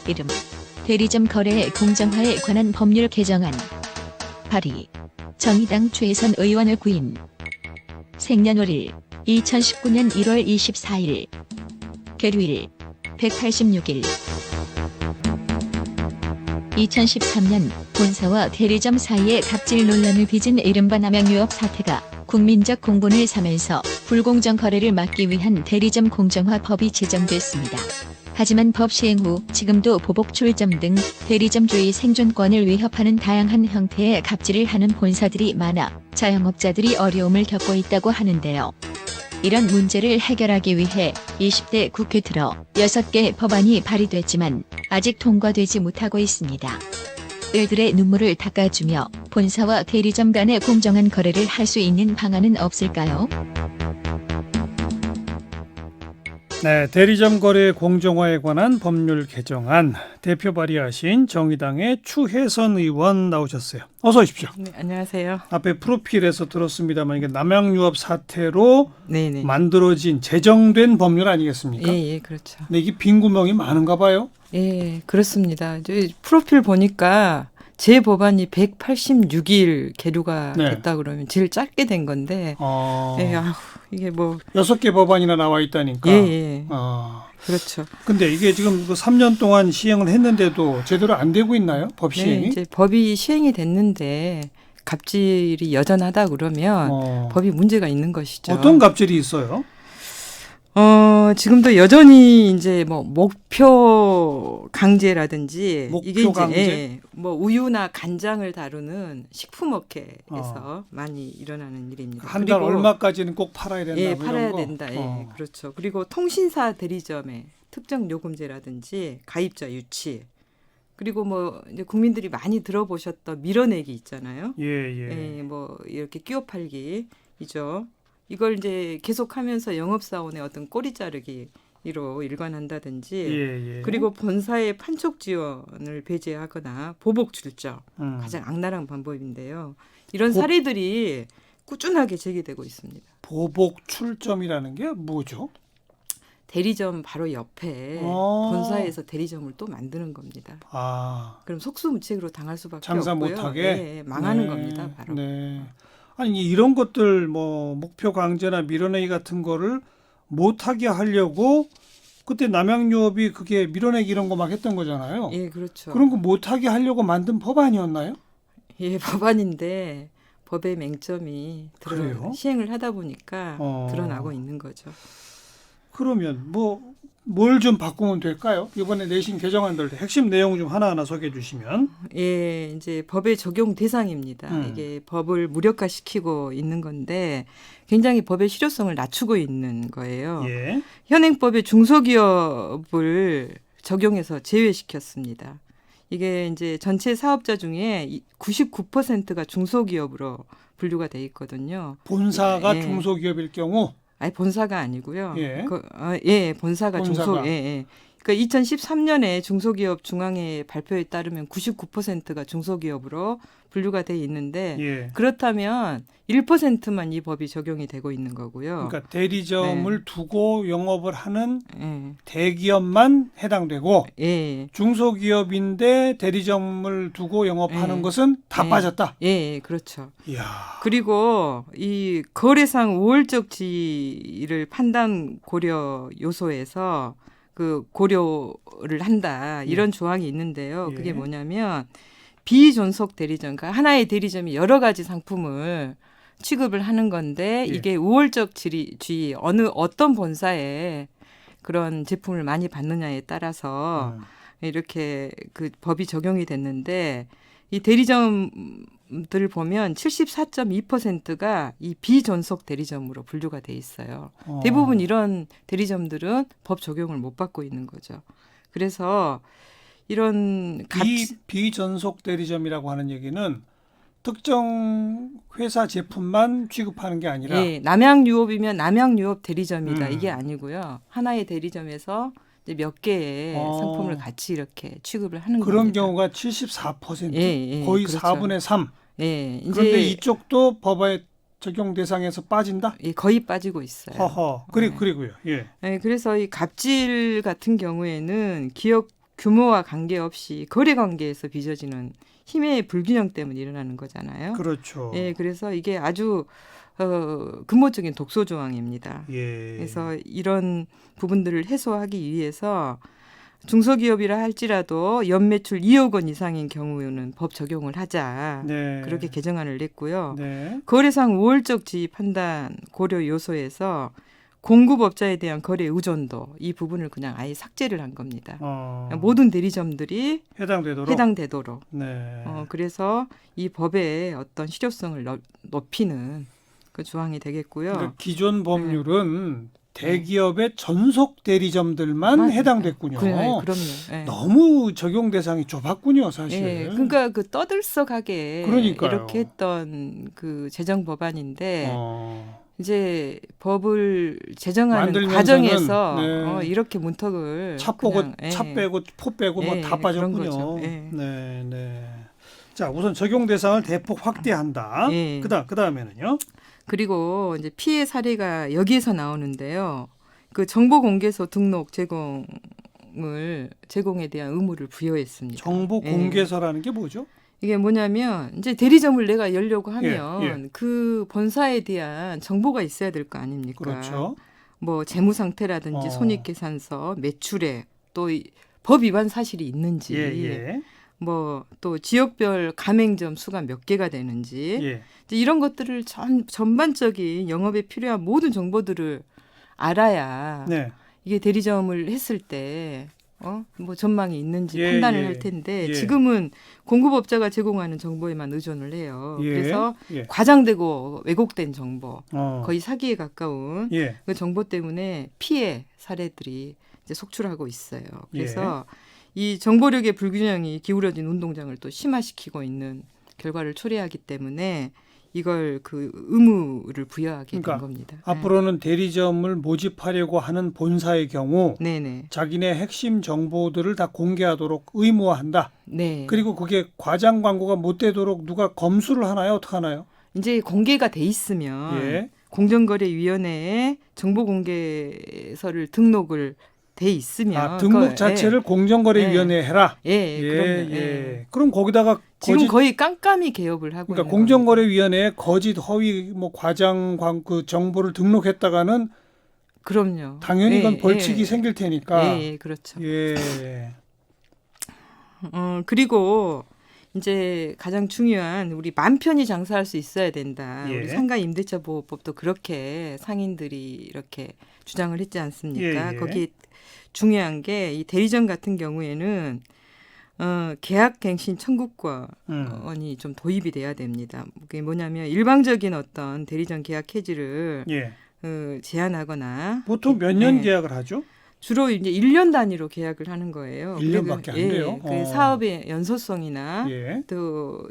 이름 대리점 거래 공정화에 관한 법률 개정안 발의 정의당 최혜선 의원을 구인 생년월일 2019년 1월 24일 계류일 186일 2013년 본사와 대리점 사이의 갑질 논란을 빚은 이른바 남양유업 사태가 국민적 공분을 사면서 불공정 거래를 막기 위한 대리점 공정화법이 제정됐습니다. 하지만 법 시행 후 지금도 보복 출점 등 대리점주의 생존권을 위협하는 다양한 형태의 갑질을 하는 본사들이 많아 자영업자들이 어려움을 겪고 있다고 하는데요. 이런 문제를 해결하기 위해 20대 국회 들어 6개 법안이 발의됐지만 아직 통과되지 못하고 있습니다. 을들의 눈물을 닦아주며 본사와 대리점 간의 공정한 거래를 할 수 있는 방안은 없을까요? 네, 대리점 거래 공정화에 관한 법률 개정안 대표 발의하신 정의당의 추혜선 의원 나오셨어요. 어서 오십시오. 네, 안녕하세요. 앞에 프로필에서 들었습니다만 이게 남양유업 사태로 네네. 만들어진 제정된 법률 아니겠습니까? 예, 그렇죠. 근데 이게 빈 구멍이 많은가 봐요. 예, 그렇습니다. 프로필 보니까 제 법안이 186일 계류가 네. 됐다 그러면 제일 짧게 된 건데, 예, 이게 뭐 6개 법안이나 나와 있다니까. 예, 그렇죠. 근데 이게 지금 3년 동안 시행을 했는데도 제대로 안 되고 있나요? 법 시행이? 네, 이제 법이 시행이 됐는데 갑질이 여전하다 그러면 법이 문제가 있는 것이죠. 어떤 갑질이 있어요? 지금도 여전히 이제 뭐 목표 강제라든지 목표 이게 이제 강제? 뭐 우유나 간장을 다루는 식품업계에서 많이 일어나는 일입니다. 한 달 그리고 얼마까지는 꼭 팔아야 된다. 예, 뭐 팔아야 이런 거? 된다. 예, 그렇죠. 그리고 통신사 대리점의 특정 요금제라든지 가입자 유치 그리고 뭐 이제 국민들이 많이 들어보셨던 밀어내기 있잖아요. 예. 예, 뭐 이렇게 끼워 팔기이죠. 이걸 이제 계속하면서 영업사원의 어떤 꼬리 자르기로 일관한다든지 예. 그리고 본사의 판촉 지원을 배제하거나 보복 출점 가장 악랄한 방법인데요. 이런 사례들이 꾸준하게 제기되고 있습니다. 보복 출점이라는 게 뭐죠? 대리점 바로 옆에 본사에서 대리점을 또 만드는 겁니다. 그럼 속수무책으로 당할 수밖에 장사 없고요. 못하게? 예, 망하는 겁니다. 바로. 네. 아니 이런 것들 뭐 목표 강제나 밀어내기 같은 거를 못하게 하려고 그때 남양유업이 그게 밀어내기 이런 거 막 했던 거잖아요. 예, 그렇죠. 그런 거 못하게 하려고 만든 법안이었나요? 예, 법안인데 법의 맹점이 그래요? 시행을 하다 보니까 드러나고 있는 거죠. 그러면 뭘 좀 바꾸면 될까요? 이번에 내신 개정안들 핵심 내용 좀 하나하나 소개해 주시면. 예, 이제 법의 적용 대상입니다. 이게 법을 무력화시키고 있는 건데 굉장히 법의 실효성을 낮추고 있는 거예요. 예. 현행법의 중소기업을 적용해서 제외시켰습니다. 이게 이제 전체 사업자 중에 99%가 중소기업으로 분류가 돼 있거든요. 본사가 예. 중소기업일 경우 아니 본사가 아니고요. 예. 본사가 중소. 예. 그러니까 2013년에 중소기업 중앙회 발표에 따르면 99%가 중소기업으로 분류가 돼 있는데 예. 그렇다면 1%만 이 법이 적용이 되고 있는 거고요. 그러니까 대리점을 두고 영업을 하는 예. 대기업만 해당되고 예. 중소기업인데 대리점을 두고 영업하는 예. 것은 다 예. 빠졌다. 예, 그렇죠. 이야. 그리고 이 거래상 우월적 지위를 판단 고려 요소에서 그 고려를 한다 이런 조항이 있는데요. 예. 그게 뭐냐면 비존속 대리점, 그러니까 하나의 대리점이 여러 가지 상품을 취급을 하는 건데 예. 이게 우월적 지위 어떤 본사에 그런 제품을 많이 받느냐에 따라서 이렇게 그 법이 적용이 됐는데 이 대리점들을 보면 74.2%가 이 비존속 대리점으로 분류가 돼 있어요. 대부분 이런 대리점들은 법 적용을 못 받고 있는 거죠. 그래서 이런 비전속 대리점이라고 하는 얘기는 특정 회사 제품만 취급하는 게 아니라 예, 남양유업이면 남양유업 대리점이다 이게 아니고요. 하나의 대리점에서 이제 몇 개의 상품을 같이 이렇게 취급을 하는 그런 겁니다. 경우가 74%, 예, 거의 그렇죠. 4분의 3. 예, 이제 그런데 이쪽도 법에 적용 대상에서 빠진다? 예, 거의 빠지고 있어요. 허허. 네. 그리고요. 예. 네, 그래서 이 갑질 같은 경우에는 기업 규모와 관계없이 거래 관계에서 빚어지는 힘의 불균형 때문에 일어나는 거잖아요. 그렇죠. 예, 그래서 이게 아주 근본적인 독소 조항입니다. 예. 그래서 이런 부분들을 해소하기 위해서 중소기업이라 할지라도 연매출 2억 원 이상인 경우에는 법 적용을 하자. 네. 그렇게 개정안을 냈고요. 네. 거래상 우월적 지위 판단 고려 요소에서 공급업자에 대한 거래 의존도 이 부분을 그냥 아예 삭제를 한 겁니다. 모든 대리점들이 해당되도록. 네. 그래서 이 법의 어떤 실효성을 높이는 그 조항이 되겠고요. 그러니까 기존 법률은 대기업의 전속 대리점들만 해당됐군요. 그럼요. 예. 너무 적용 대상이 좁았군요, 사실. 예, 그러니까 그 떠들썩하게 그러니까요. 이렇게 했던 그 제정 법안인데 이제 법을 제정하는 만들면서는, 과정에서 네. 이렇게 문턱을 차 빼고 포 빼고 뭐 다 빠졌군요. 네, 네. 자, 우선 적용 대상을 대폭 확대한다. 예. 그다음에는요. 그리고 이제 피해 사례가 여기에서 나오는데요. 그 정보 공개서 등록 제공에 대한 의무를 부여했습니다. 정보 공개서라는 게 뭐죠? 이게 뭐냐면 이제 대리점을 내가 열려고 하면 예. 그 본사에 대한 정보가 있어야 될 거 아닙니까? 그렇죠. 뭐 재무 상태라든지 손익계산서, 매출액, 또 법 위반 사실이 있는지, 예. 뭐 또 지역별 가맹점 수가 몇 개가 되는지 예. 이제 이런 것들을 전반적인 영업에 필요한 모든 정보들을 알아야 네. 이게 대리점을 했을 때 뭐 전망이 있는지 예, 판단을 예. 할 텐데 예. 지금은 공급업자가 제공하는 정보에만 의존을 해요. 예. 그래서 예. 과장되고 왜곡된 정보, 거의 거의 사기에 가까운 예. 그 정보 때문에 피해 사례들이 이제 속출하고 있어요. 그래서 이 정보력의 불균형이 기울어진 운동장을 또 심화시키고 있는 결과를 초래하기 때문에 이걸 그 의무를 부여하게 된 겁니다. 앞으로는 대리점을 모집하려고 하는 본사의 경우 네네. 자기네 핵심 정보들을 다 공개하도록 의무화한다. 네. 그리고 그게 과장 광고가 못 되도록 누가 검수를 하나요? 어떻게 하나요? 이제 공개가 돼 있으면 예. 공정거래위원회에 정보공개서를 등록을 돼 있으면 등록 자체를 공정거래위원회에 해라. 그럼요. 그럼 거기다가 지금 거의 깜깜이 개업을 하고 그러니까 있는 공정거래위원회에 거짓 허위 뭐 과장 그 정보를 등록했다가는 그럼요. 당연히 이건 벌칙이 생길 테니까. 그렇죠. 예. 그리고 이제 가장 중요한 우리 맘 편히 장사할 수 있어야 된다. 예. 우리 상가 임대차 보호법도 그렇게 상인들이 이렇게 주장을 했지 않습니까? 예. 거기 중요한 게 이 대리점 같은 경우에는 계약갱신 청구권이 좀 도입이 돼야 됩니다. 그게 뭐냐면 일방적인 어떤 대리점 계약 해지를 제한하거나 보통 몇 년 계약을 하죠? 주로 이제 1년 단위로 계약을 하는 거예요. 1년밖에 안 돼요. 그 사업의 연소성이나 예. 또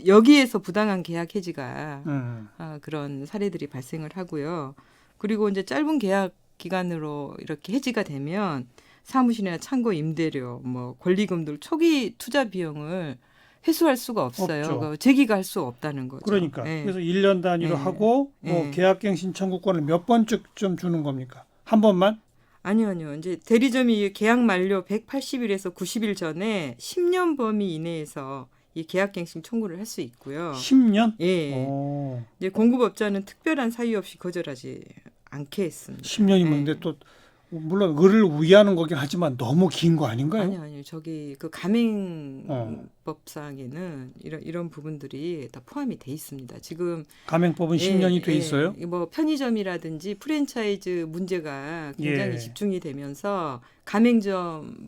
여기에서 부당한 계약 해지가 그런 사례들이 발생을 하고요. 그리고 이제 짧은 계약 기간으로 이렇게 해지가 되면 사무실이나 창고 임대료, 뭐 권리금들 초기 투자 비용을 회수할 수가 없어요. 재기가 할 수 없다는 거죠. 그러니까 그래서 1년 단위로 하고 뭐 계약갱신 청구권을 몇 번쯤 주는 겁니까? 한 번만? 아니요. 이제 대리점이 계약 만료 180일에서 90일 전에 10년 범위 이내에서 이 계약갱신 청구를 할 수 있고요. 10년? 예. 이제 공급업자는 특별한 사유 없이 거절하지 않게 했습니다. 10년이면 근데 또 물론 을을 위하는 거긴 하지만 너무 긴 거 아닌가요? 아니요. 저기 그 가맹법상에는 이런 부분들이 다 포함이 돼 있습니다. 지금 가맹법은 10년이 돼 있어요? 뭐 편의점이라든지 프랜차이즈 문제가 굉장히 집중이 되면서 가맹법은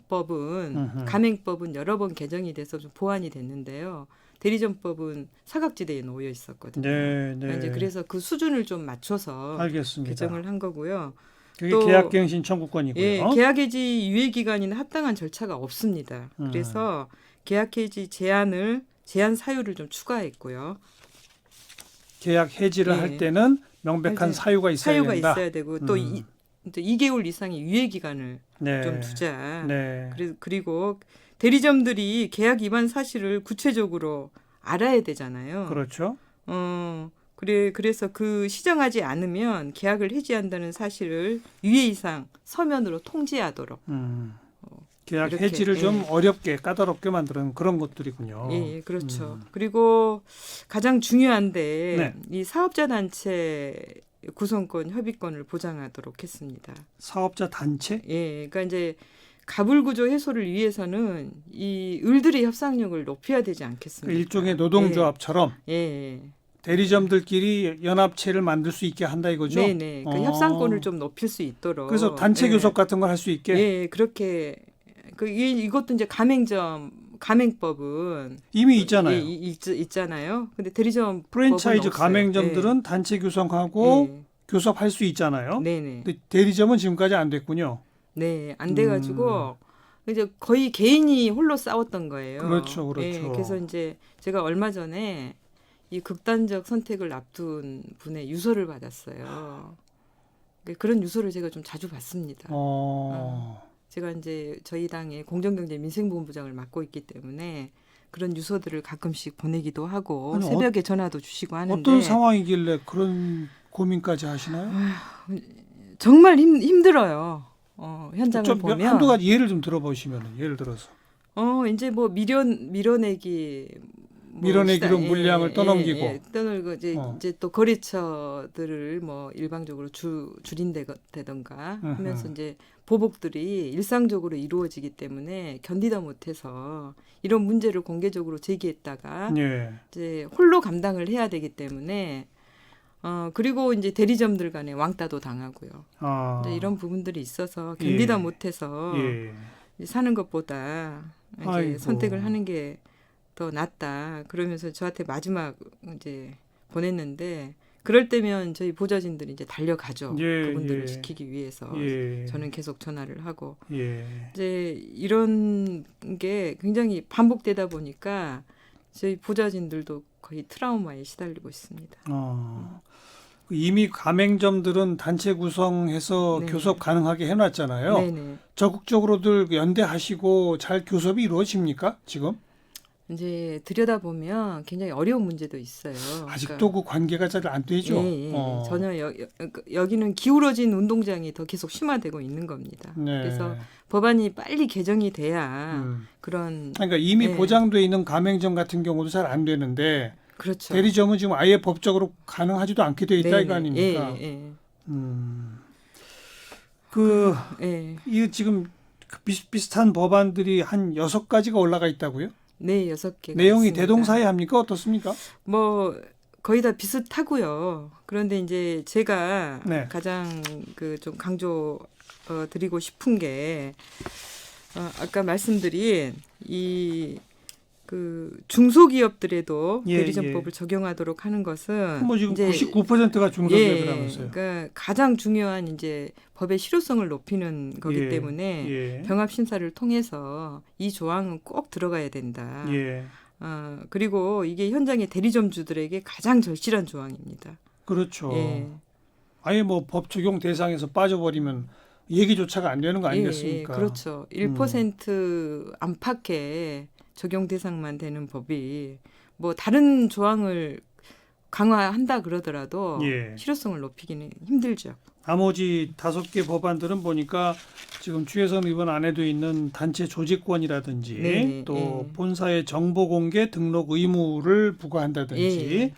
여러 번 개정이 돼서 좀 보완이 됐는데요. 대리점법은 사각지대에 놓여 있었거든요. 네. 이제 그래서 그 수준을 좀 맞춰서 알겠습니다. 개정을 한 거고요. 그게 계약갱신 청구권이고요. 계약해지 유예 기간에는 합당한 절차가 없습니다. 그래서 계약해지 제한 사유를 좀 추가했고요. 계약 해지를 할 때는 명백한 사유가 있어야 된다. 있어야 되고 또 2개월 이상의 유예 기간을 좀 두자. 그리고 대리점들이 계약 위반 사실을 구체적으로 알아야 되잖아요. 그렇죠. 그래서 그 시정하지 않으면 계약을 해지한다는 사실을 유예 이상 서면으로 통지하도록. 계약 이렇게, 해지를 좀 예. 어렵게 까다롭게 만드는 그런 것들이군요. 예, 그렇죠. 그리고 가장 중요한데 네. 이 사업자 단체 구성권 협의권을 보장하도록 했습니다. 사업자 단체? 예, 그러니까 이제 가불 구조 해소를 위해서는 이 을들의 협상력을 높여야 되지 않겠습니까? 일종의 노동조합처럼 예, 예. 대리점들끼리 연합체를 만들 수 있게 한다 이거죠? 네네. 그 협상권을 좀 높일 수 있도록. 그래서 단체 예. 교섭 같은 걸 할 수 있게? 예, 그렇게 이것도 이제 가맹법은 이미 있잖아요. 예, 있잖아요. 근데 대리점 프랜차이즈 법은 없어요. 가맹점들은 단체 교섭하고 예. 교섭할 수 있잖아요. 네네. 근데 대리점은 지금까지 안 됐군요. 네, 안 돼가지고 이제 거의 개인이 홀로 싸웠던 거예요. 그렇죠, 그렇죠. 예, 그래서 이제 제가 얼마 전에 이 극단적 선택을 앞둔 분의 유서를 받았어요. 그런 유서를 제가 좀 자주 받습니다. 제가 이제 저희 당의 공정경제민생본부장을 맡고 있기 때문에 그런 유서들을 가끔씩 보내기도 하고 아니, 새벽에 전화도 주시고 하는데 어떤 상황이길래 그런 고민까지 하시나요? 정말 힘들어요. 현장을 좀 보면 한두 가지 예를 좀 들어보시면 예를 들어서 이제 뭐 밀어내기 밀어내기로 물량을 떠넘기고 떠넘고 이제 또 거래처들을 뭐 일방적으로 줄인다던가 하면서 이제 보복들이 일상적으로 이루어지기 때문에 견디다 못해서 이런 문제를 공개적으로 제기했다가 예. 이제 홀로 감당을 해야 되기 때문에 그리고 이제 대리점들 간에 왕따도 당하고요. 이제 이런 부분들이 있어서 견디다 못해서 사는 것보다 이제 아이고. 선택을 하는 게 더 낫다. 그러면서 저한테 마지막 이제 보냈는데 그럴 때면 저희 보좌진들이 이제 달려가죠. 그분들을 지키기 위해서 저는 계속 전화를 하고 이제 이런 게 굉장히 반복되다 보니까 저희 보좌진들도 거의 트라우마에 시달리고 있습니다. 이미 가맹점들은 단체 구성해서 네. 교섭 가능하게 해놨잖아요. 네네. 적극적으로들 연대하시고 잘 교섭이 이루어집니까 지금? 이제 들여다보면 굉장히 어려운 문제도 있어요. 아직도 그 관계가 잘 안 되죠. 예. 전혀 여기는 기울어진 운동장이 더 계속 심화되고 있는 겁니다. 네. 그래서 법안이 빨리 개정이 돼야 그런 그러니까 이미 보장돼 있는 가맹점 같은 경우도 잘 안 되는데 그렇죠. 대리점은 지금 아예 법적으로 가능하지도 않게 돼 있다 이거 아닙니까? 이 지금 비슷비슷한 법안들이 한 6가지가 올라가 있다고요? 네, 6개. 내용이 있습니다. 대동사이합니까? 어떻습니까? 뭐 거의 다 비슷하고요. 그런데 이제 제가 가장 그 좀 강조 드리고 싶은 게 아까 말씀드린 이 그 중소기업들에도 대리점법을 적용하도록 하는 것은 뭐 지금 이제 99%가 중소기업이라면서요. 그러니까 가장 중요한 이제 법의 실효성을 높이는 거기 때문에 병합 심사를 통해서 이 조항은 꼭 들어가야 된다. 그리고 이게 현장의 대리점주들에게 가장 절실한 조항입니다. 그렇죠. 아예 뭐 법 적용 대상에서 빠져버리면 얘기조차가 안 되는 거 아니겠습니까? 그렇죠. 1% 안팎의 적용 대상만 되는 법이 뭐 다른 조항을 강화한다 그러더라도 실효성을 높이기는 힘들죠. 나머지 5개 법안들은 보니까 지금 주혜선 의원 안에도 있는 단체 조직권이라든지 또 본사의 정보 공개 등록 의무를 부과한다든지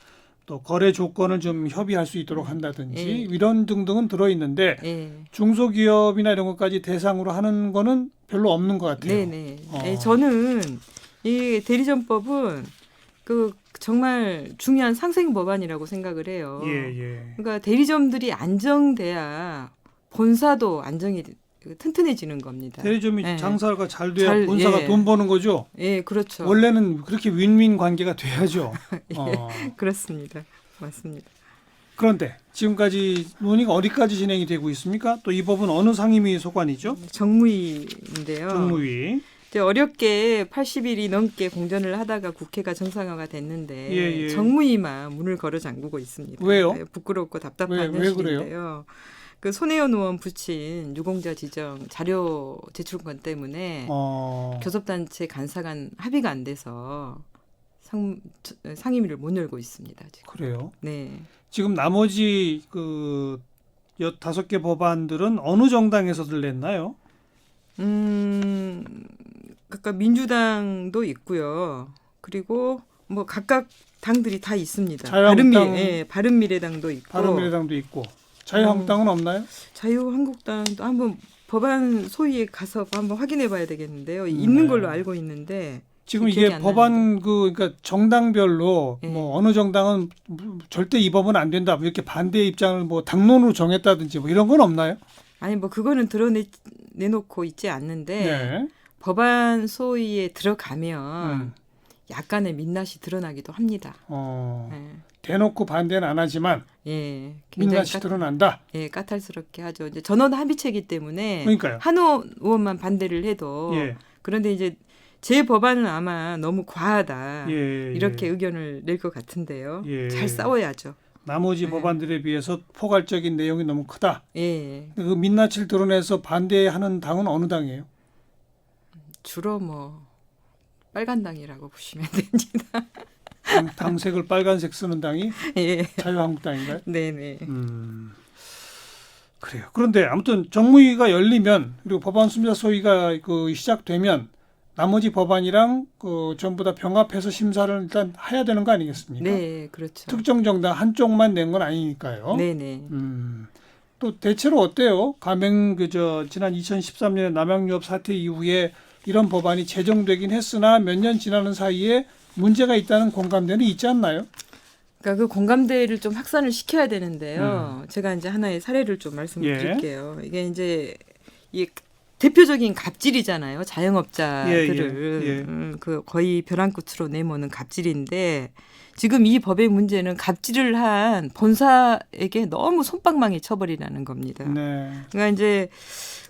또 거래 조건을 좀 협의할 수 있도록 한다든지 이런 등등은 들어있는데 중소기업이나 이런 것까지 대상으로 하는 거는 별로 없는 것 같아요. 저는 이 대리점법은 그 정말 중요한 상생 법안이라고 생각을 해요. 그러니까 대리점들이 안정돼야 본사도 안정이 튼튼해지는 겁니다. 대리점이 장사가 잘 돼야 본사가 돈 버는 거죠. 그렇죠. 원래는 그렇게 윈윈 관계가 돼야죠. 그렇습니다. 맞습니다. 그런데 지금까지 논의가 어디까지 진행이 되고 있습니까? 또 이 법은 어느 상임위 소관이죠? 정무위인데요. 정무위. 어렵게 80일이 넘게 공전을 하다가 국회가 정상화가 됐는데 정무위만 문을 걸어 잠그고 있습니다. 왜요? 부끄럽고 답답한 현실인데요. 그 손혜원 의원 붙인 유공자 지정 자료 제출권 때문에 교섭단체 간사 간 합의가 안 돼서 상임위를 못 열고 있습니다. 지금. 그래요. 네. 지금 나머지 그 5개 법안들은 어느 정당에서들 냈나요? 각각 민주당도 있고요. 그리고 뭐 각각 당들이 다 있습니다. 자유한국당, 바른미래당도 있고. 바른미래당도 있고. 자유한국당은 없나요? 자유한국당도 한번 법안 소위에 가서 한번 확인해 봐야 되겠는데요. 있는 걸로 알고 있는데 지금 기억이 이게 안 법안 그러니까 정당별로 네. 뭐 어느 정당은 절대 이 법은 안 된다. 뭐 이렇게 반대 입장을 뭐 당론으로 정했다든지 뭐 이런 건 없나요? 아니 뭐 그거는 내놓고 있지 않는데 네. 법안 소위에 들어가면 약간의 민낯이 드러나기도 합니다. 네. 대놓고 반대는 안 하지만 예, 민낯이 드러난다. 예, 까탈스럽게 하죠. 이제 전원 합의체이기 때문에 그러니까요. 한 의원만 반대를 해도 예. 그런데 이제 제 법안은 아마 너무 과하다 예, 이렇게 예. 의견을 낼 것 같은데요. 예. 잘 싸워야죠. 나머지 법안들에 비해서 포괄적인 내용이 너무 크다. 예, 그 민낯을 드러내서 반대하는 당은 어느 당이에요? 주로 뭐 빨간당이라고 보시면 됩니다. 당색을 빨간색 쓰는 당이 예, 자유한국당인가요? 네네. 그래요. 그런데 아무튼 정무위가 열리면 그리고 법안 심사 소위가 시작되면 나머지 법안이랑 전부 다 병합해서 심사를 일단 해야 되는 거 아니겠습니까? 네, 그렇죠. 특정 정당 한쪽만 낸 건 아니니까요. 네네. 또 대체로 어때요? 지난 2013년에 남양유업 사태 이후에 이런 법안이 제정되긴 했으나 몇 년 지나는 사이에 문제가 있다는 공감대는 있지 않나요? 그러니까 그 공감대를 좀 확산을 시켜야 되는데요. 제가 이제 하나의 사례를 좀 말씀을 드릴게요. 이게 이제 이 대표적인 갑질이잖아요. 자영업자들을 그 거의 벼랑 끝으로 내모는 갑질인데 지금 이 법의 문제는 갑질을 한 본사에게 너무 솜방망이 처벌이라는 겁니다. 네. 그러니까 이제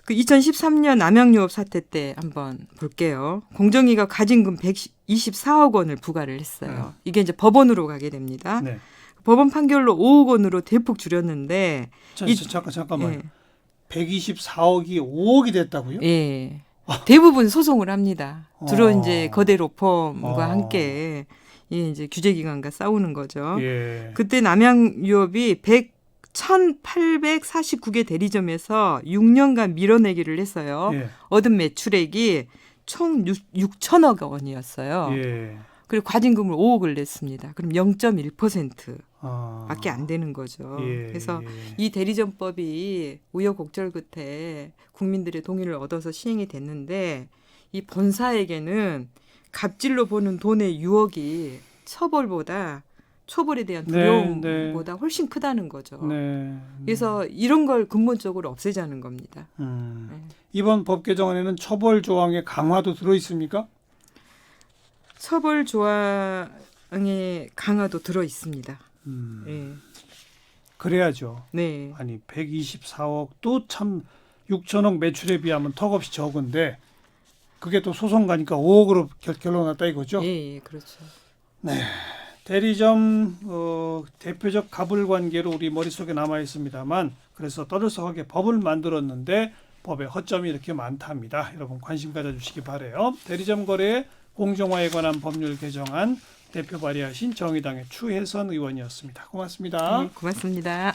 그 2013년 남양유업 사태 때 한번 볼게요. 공정위가 과징금 124억 원을 부과를 했어요. 이게 이제 법원으로 가게 됩니다. 네. 법원 판결로 5억 원으로 대폭 줄였는데 잠깐만. 예. 124억이 5억이 됐다고요? 예. 대부분 소송을 합니다. 주로 어. 이제 거대 로펌과 어. 함께 이제 규제기관과 싸우는 거죠. 예. 그때 남양유업이 1,849개 대리점에서 6년간 밀어내기를 했어요. 예. 얻은 매출액이 총 6천억 원이었어요. 예. 그리고 과징금을 5억을 냈습니다. 그럼 0.1% 밖에 안 되는 거죠. 예. 그래서 이 대리점법이 우여곡절 끝에 국민들의 동의를 얻어서 시행이 됐는데 이 본사에게는 갑질로 버는 돈의 유혹이 초벌에 대한 두려움보다 훨씬 크다는 거죠. 네. 그래서 이런 걸 근본적으로 없애자는 겁니다. 이번 법 개정안에는 처벌 조항의 강화도 들어 있습니까? 처벌 조항의 강화도 들어 있습니다. 네. 그래야죠. 네. 아니 124억도 참 6천억 매출에 비하면 턱없이 적은데 그게 또 소송 가니까 5억으로 결론 났다 이거죠? 예, 그렇죠. 네. 대리점 대표적 갑을 관계로 우리 머릿속에 남아 있습니다만 그래서 떠들썩하게 법을 만들었는데 법에 허점이 이렇게 많답니다. 여러분 관심 가져주시기 바라요. 대리점 거래의 공정화에 관한 법률 개정안 대표 발의하신 정의당의 추혜선 의원이었습니다. 고맙습니다. 네, 고맙습니다.